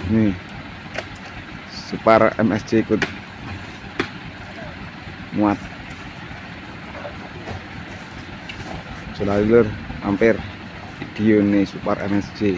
Nih, Super MSC ikut muat. Sudah lur, hampir video nih Super MSC.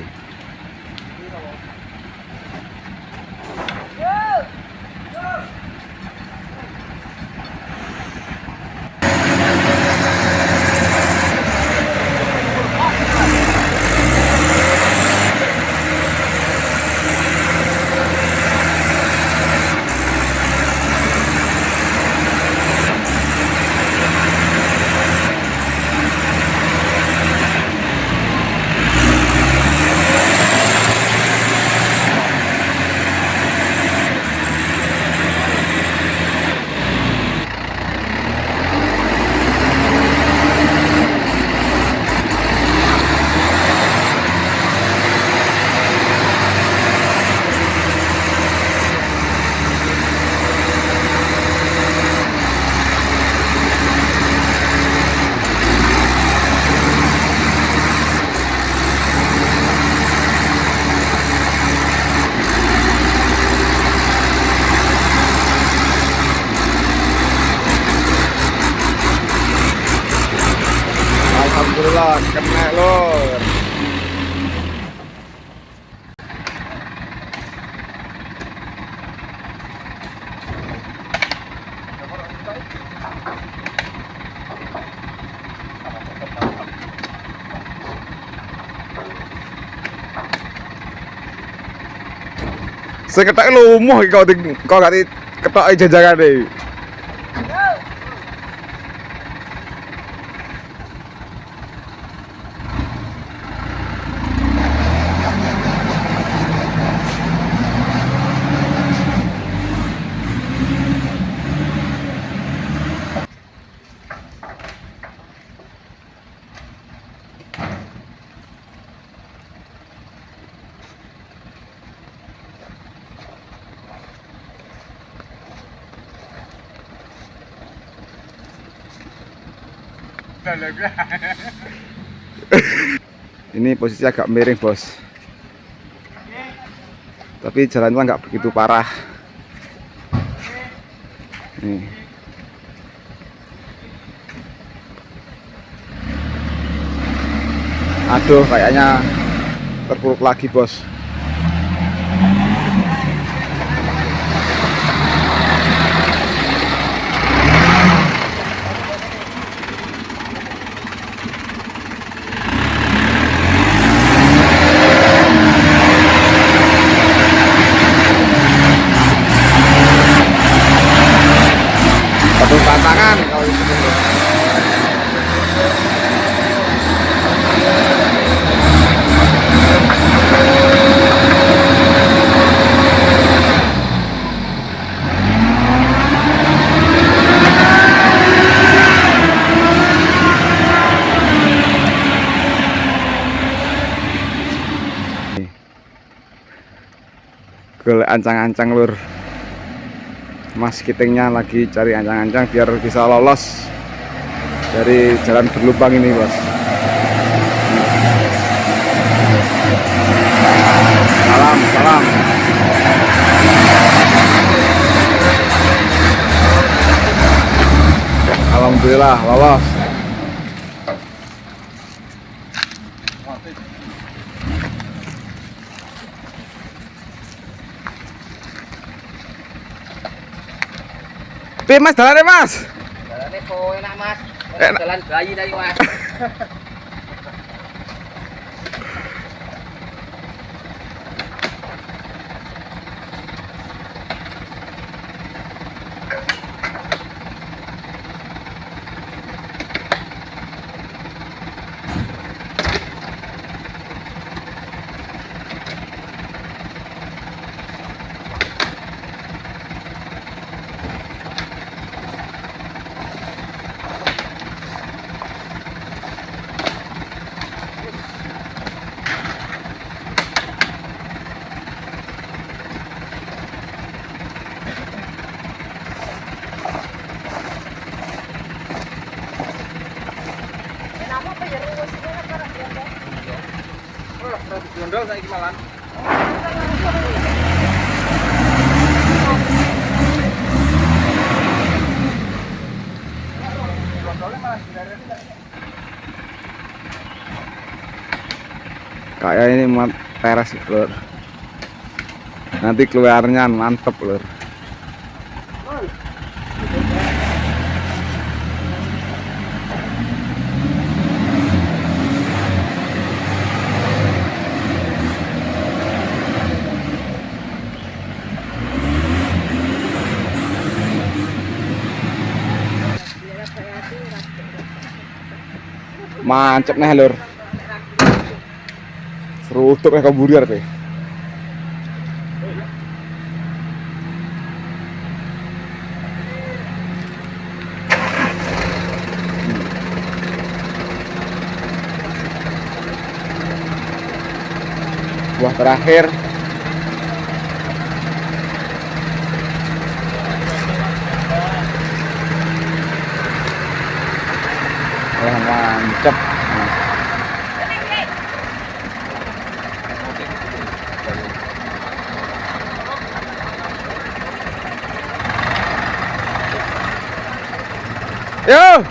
Alhamdulillah kena lur. Saya ketok lumuh kau gak ketok jajaran deh. Ini posisi agak miring bos, tapi jalannya nggak begitu parah. Nih. Aduh, kayaknya terpuruk lagi bos. Satu tantangan kalau itu. Ke ancang-ancang lur. Mas Kitingnya lagi cari ancang-ancang biar bisa lolos dari jalan berlubang ini bos. Salam, salam. Alhamdulillah lolos. Tapi mas, jalan deh mas. Jalannya kok enak mas. Enak. Jalan bayi tadi mas. Gondol saiki malan. Kayak ini teras lur. Nanti keluarnya mantep lur. Mancep nih lur. Serutuk kayak kaburiar pe. Buah terakhir. Wah, mantep. Yo.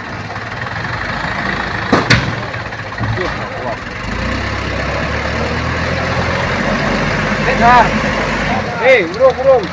Bentar. Burung.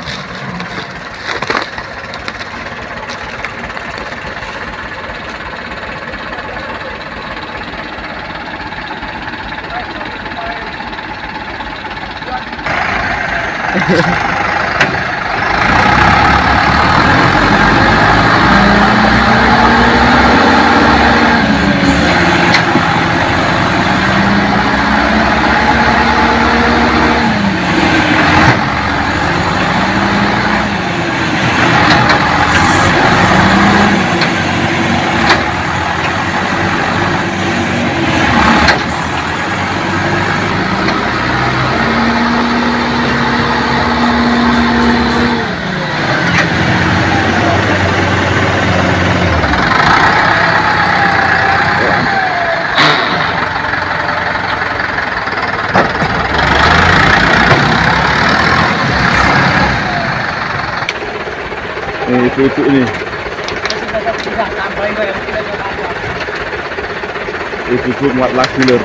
Itu ini. Itu muat lagi lur.